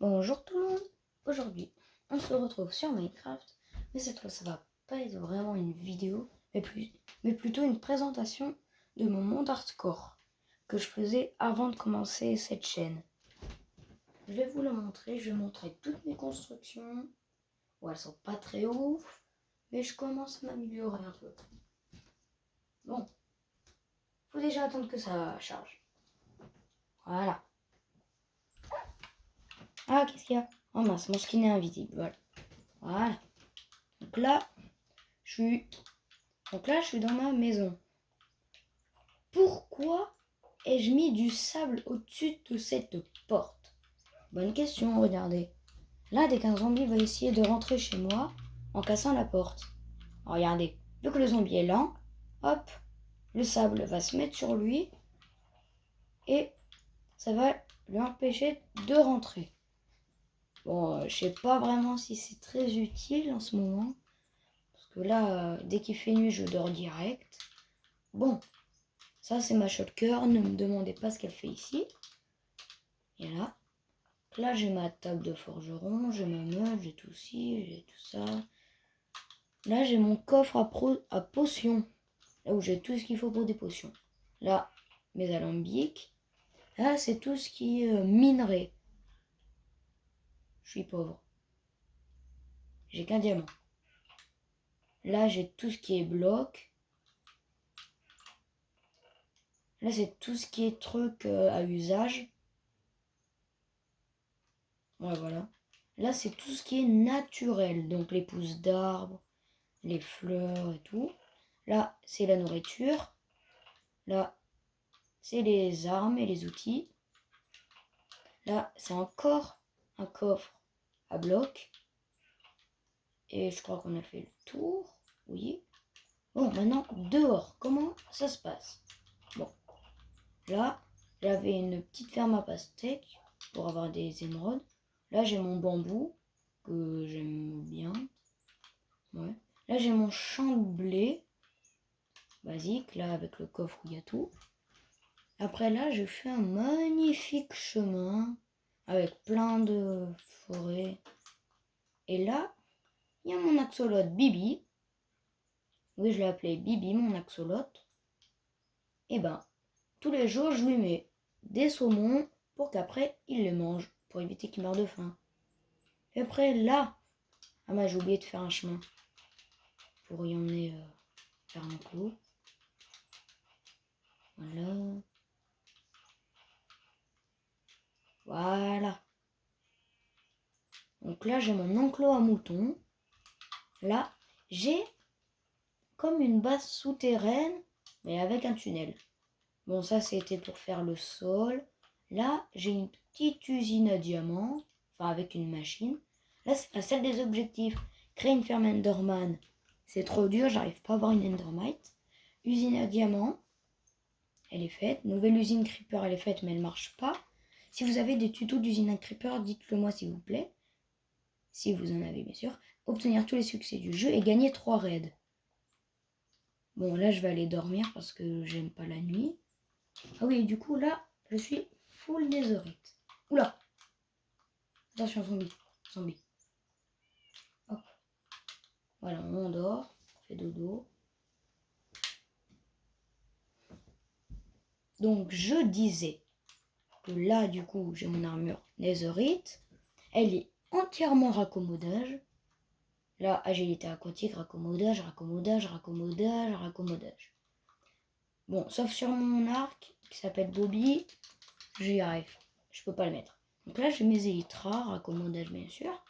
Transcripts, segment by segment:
Bonjour tout le monde. Aujourd'hui, on se retrouve sur Minecraft, mais cette fois ça va pas être vraiment une vidéo, mais plutôt une présentation de mon monde hardcore que je faisais avant de commencer cette chaîne. Je vais vous le montrer, je vais montrer toutes mes constructions. Bon, elles sont pas très ouf, mais je commence à m'améliorer un peu. Bon, faut déjà attendre que ça charge. Voilà. Ah, qu'est-ce qu'il y a? Oh mince, mon skin est invisible, voilà. Voilà. Donc là, je suis dans ma maison. Pourquoi ai-je mis du sable au-dessus de cette porte? Bonne question, regardez. Là, dès qu'un zombie va essayer de rentrer chez moi en cassant la porte. Regardez, vu que le zombie est lent, hop, le sable va se mettre sur lui et ça va lui empêcher de rentrer. Bon, je sais pas vraiment si c'est très utile en ce moment. Parce que là, dès qu'il fait nuit, je dors direct. Bon, ça c'est ma shotgun, ne me demandez pas ce qu'elle fait ici. Et là j'ai ma table de forgeron, j'ai ma meule, j'ai tout ci, j'ai tout ça. Là j'ai mon coffre à potions, là où j'ai tout ce qu'il faut pour des potions. Là, mes alambics. Là c'est tout ce qui est minerai. Je suis pauvre. J'ai qu'un diamant. Là j'ai tout ce qui est bloc. Là c'est tout ce qui est truc à usage. Ouais, voilà. Là, c'est tout ce qui est naturel. Donc, les pousses d'arbres, les fleurs et tout. Là, c'est la nourriture. Là, c'est les armes et les outils. Là, c'est encore un coffre à blocs. Et je crois qu'on a fait le tour. Oui. Bon, maintenant, dehors, comment ça se passe? Bon, là, j'avais une petite ferme à pastèques pour avoir des émeraudes. Là, j'ai mon bambou que j'aime bien. Ouais. Là, j'ai mon champ de blé basique, là, avec le coffre où il y a tout. Après, là, je fais un magnifique chemin avec plein de forêts. Et là, il y a mon axolote Bibi. Oui, je l'ai appelé Bibi, mon axolote. Et ben, tous les jours, je lui mets des saumons pour qu'après, il les mange, pour éviter qu'il meure de faim. Et après, là, ah, j'ai oublié de faire un chemin pour y emmener vers l'enclos. Voilà. Voilà. Donc là, j'ai mon enclos à moutons. Là, j'ai comme une base souterraine, mais avec un tunnel. Bon, ça, c'était pour faire le sol. Là, j'ai une petite usine à diamants, enfin avec une machine. Là, c'est la salle des objectifs. Créer une ferme Enderman, c'est trop dur, j'arrive pas à avoir une Endermite. Usine à diamants, elle est faite. Nouvelle usine Creeper, elle est faite, mais elle marche pas. Si vous avez des tutos d'usine à Creeper, dites-le moi s'il vous plaît. Si vous en avez bien sûr. Obtenir tous les succès du jeu et gagner 3 raids. Bon, là, je vais aller dormir parce que j'aime pas la nuit. Ah oui, du coup, là, je suis full netherite. Oula! Attention, zombie. Zombie. Hop. Voilà, on dort. On fait dodo. Donc, je disais que là, du coup, j'ai mon armure netherite. Elle est entièrement raccommodage. Là, agilité aquatique, raccommodage, raccommodage, raccommodage, raccommodage. Bon, sauf sur mon arc, qui s'appelle Bobby, j'y arrive. Je peux pas le mettre. Donc là, j'ai mes élytras, raccommodage bien sûr.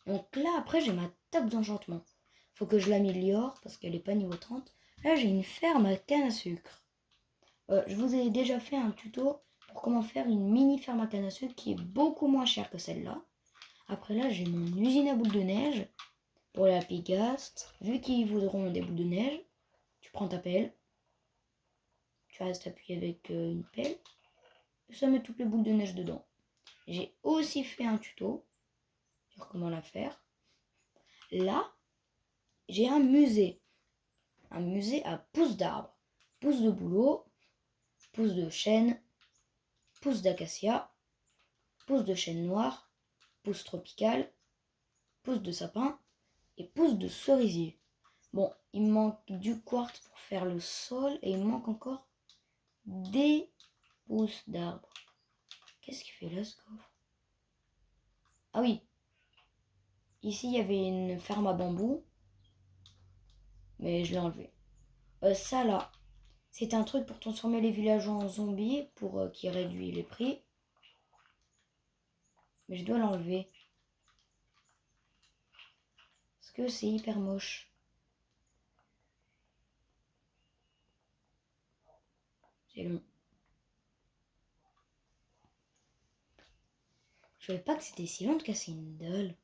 Donc là, après, j'ai ma table d'enchantement. Faut que je l'améliore parce qu'elle n'est pas niveau 30. Là, j'ai une ferme à canne à sucre. Je vous ai déjà fait un tuto pour comment faire une mini ferme à canne à sucre qui est beaucoup moins chère que celle-là. Après là, j'ai mon usine à boules de neige pour la Pigast. Vu qu'ils voudront des boules de neige, tu prends ta pelle. Tu restes appuyé avec une pelle. Et ça met toutes les boules de neige dedans. J'ai aussi fait un tuto sur comment la faire. Là, j'ai un musée. Un musée à pousses d'arbres. Pousses de bouleau, pousses de chêne, pousses d'acacia, pousses de chêne noir, pousse tropicale, pousse de sapin et pousse de cerisier. Bon, il me manque du quartz pour faire le sol et il me manque encore des pousses d'arbres. Qu'est-ce qu'il fait là, ce coffre? Ah oui, ici il y avait une ferme à bambou, mais je l'ai enlevé. Ça là, c'est un truc pour transformer les villageois en zombies pour qui réduit les prix. Mais je dois l'enlever. Parce que c'est hyper moche. C'est long. Je savais pas que c'était si long de casser une dalle.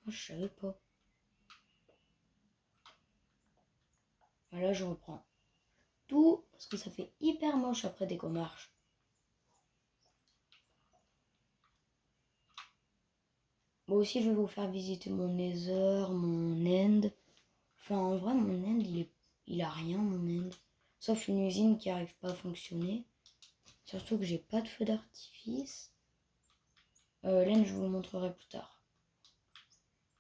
Moi je savais pas. Voilà, je reprends tout parce que ça fait hyper moche après dès qu'on marche. Moi aussi, je vais vous faire visiter mon Nether, mon End. Enfin, en vrai, mon End, il a rien, mon End. Sauf une usine qui arrive pas à fonctionner. Surtout que j'ai pas de feu d'artifice. L'End, je vous le montrerai plus tard.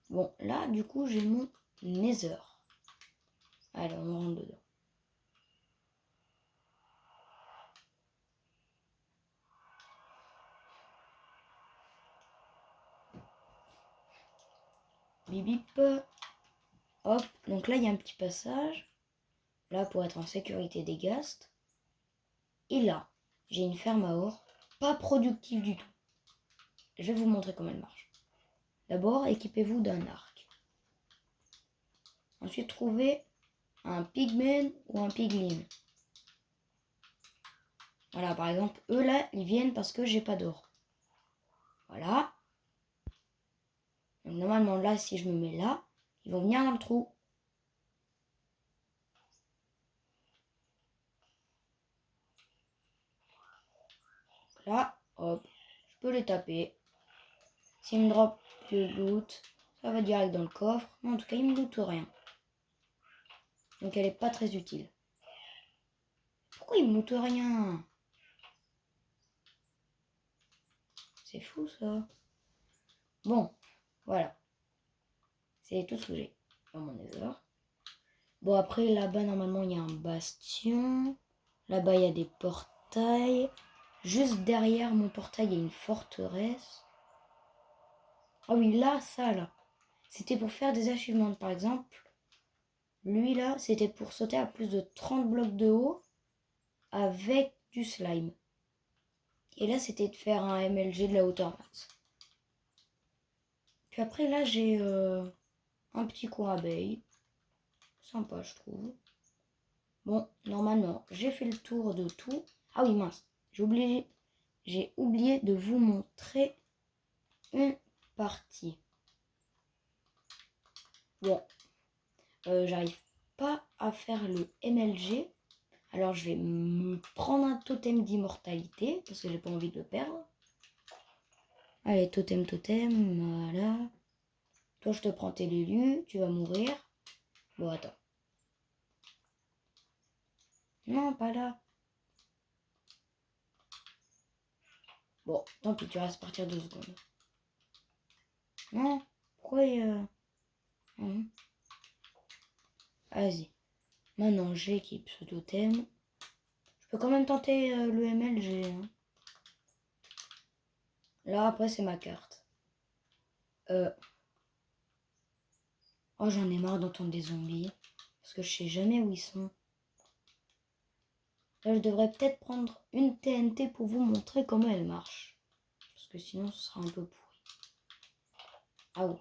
Bon, là, du coup, j'ai mon Nether. Allez, on rentre dedans. Bip bip. Hop, donc là, il y a un petit passage. Là, pour être en sécurité des ghasts. Et là, j'ai une ferme à or. Pas productive du tout. Je vais vous montrer comment elle marche. D'abord, équipez-vous d'un arc. Ensuite, trouvez un pigman ou un piglin. Voilà, par exemple, eux là, ils viennent parce que j'ai pas d'or. Voilà. Donc, normalement, là, si je me mets là, ils vont venir dans le trou. Donc là, hop, je peux les taper. S'ils me drop le loot, ça va direct dans le coffre. Mais en tout cas, ils me lootent rien. Donc elle est pas très utile. Pourquoi ils me lootent rien? C'est fou ça. Bon, voilà. C'est tout ce que j'ai dans mon nether. Bon, après, là-bas, normalement, il y a un bastion. Là-bas, il y a des portails. Juste derrière mon portail, il y a une forteresse. Ah oui, là, ça, là. C'était pour faire des achievements, par exemple. Lui, là, c'était pour sauter à plus de 30 blocs de haut avec du slime. Et là, c'était de faire un MLG de la hauteur max. Puis après, là, j'ai un petit coin abeille. Sympa, je trouve. Bon, normalement, j'ai fait le tour de tout. Ah oui, mince. J'ai oublié de vous montrer une partie. Bon, j'arrive pas à faire le MLG. Alors, je vais me prendre un totem d'immortalité parce que j'ai pas envie de le perdre. Allez, totem, totem, voilà. Toi, je te prends tes lélus, tu vas mourir. Bon, attends. Non, pas là. Bon, tant pis, tu restes partir 2 secondes. Non, pourquoi Vas-y. Maintenant, j'équipe ce totem. Je peux quand même tenter le MLG. Hein. Là, après, c'est ma carte. Oh, j'en ai marre d'entendre des zombies. Parce que je sais jamais où ils sont. Là, je devrais peut-être prendre une TNT pour vous montrer comment elle marche. Parce que sinon, ce sera un peu pourri. Ah oui.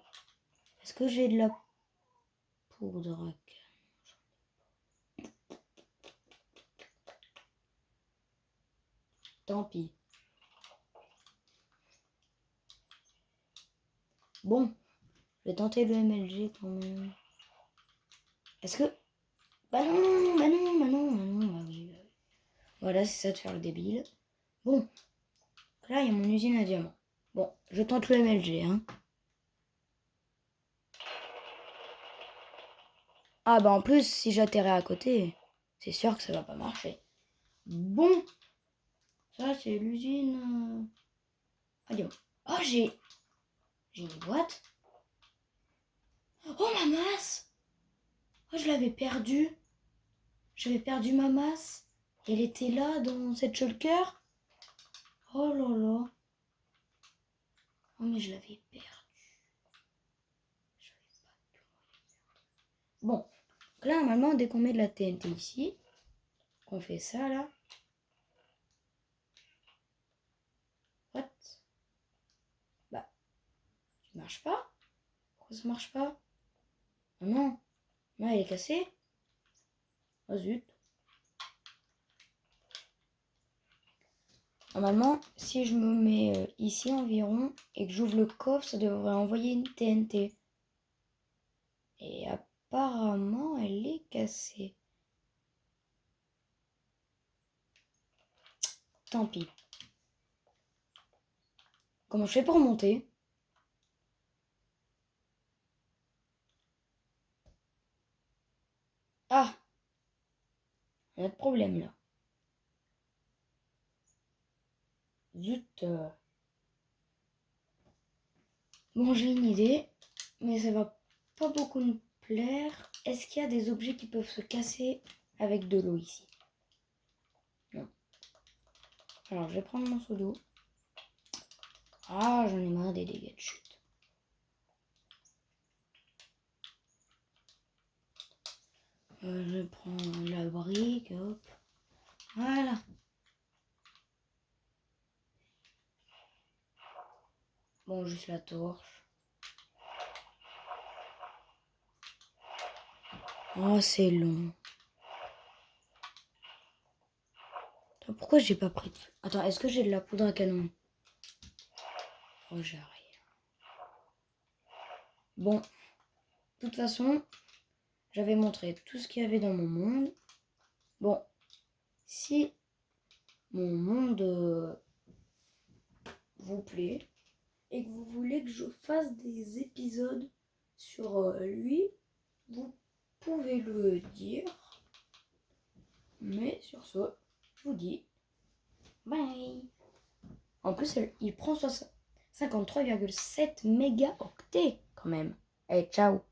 Est-ce que j'ai de la poudre? Tant pis. Bon, je vais tenter le MLG quand même. Est-ce que... Bah non, bah non, bah non, bah non, bah oui. Voilà, c'est ça de faire le débile. Bon, là, il y a mon usine à diamants. Bon, je tente le MLG, hein. Ah bah en plus, si j'atterrais à côté, c'est sûr que ça va pas marcher. Bon, ça c'est l'usine Ah, dis-moi. Oh, j'ai une boîte. Oh, ma masse. Oh, je l'avais perdue. J'avais perdu ma masse. Elle était là, dans cette shulker. Oh là là. Oh, mais je l'avais perdue. Bon, donc là, normalement, dès qu'on met de la TNT ici, qu'on fait ça, là. What? Bah, ça marche pas. Pourquoi ça marche pas? Oh non. Non, elle est cassée. Oh zut. Normalement, si je me mets ici environ et que j'ouvre le coffre, ça devrait envoyer une TNT. Et apparemment, elle est cassée. Tant pis. Comment je fais pour monter? Ah, on a de problème là. Zut. Bon, j'ai une idée, mais ça va pas beaucoup me plaire. Est-ce qu'il y a des objets qui peuvent se casser avec de l'eau ici? Non. Alors, je vais prendre mon seau d'eau. Ah, j'en ai marre des dégâts de chute. Je prends la brique, hop. Voilà. Bon, juste la torche. Oh, c'est long. Attends, pourquoi j'ai pas pris de feu? Attends, est-ce que j'ai de la poudre à canon? Oh, j'ai rien. Bon, de toute façon, j'avais montré tout ce qu'il y avait dans mon monde. Bon, si mon monde vous plaît et que vous voulez que je fasse des épisodes sur lui, vous pouvez le dire. Mais sur ce, je vous dis bye. En plus, il prend 53,7 mégaoctets quand même. Allez, ciao.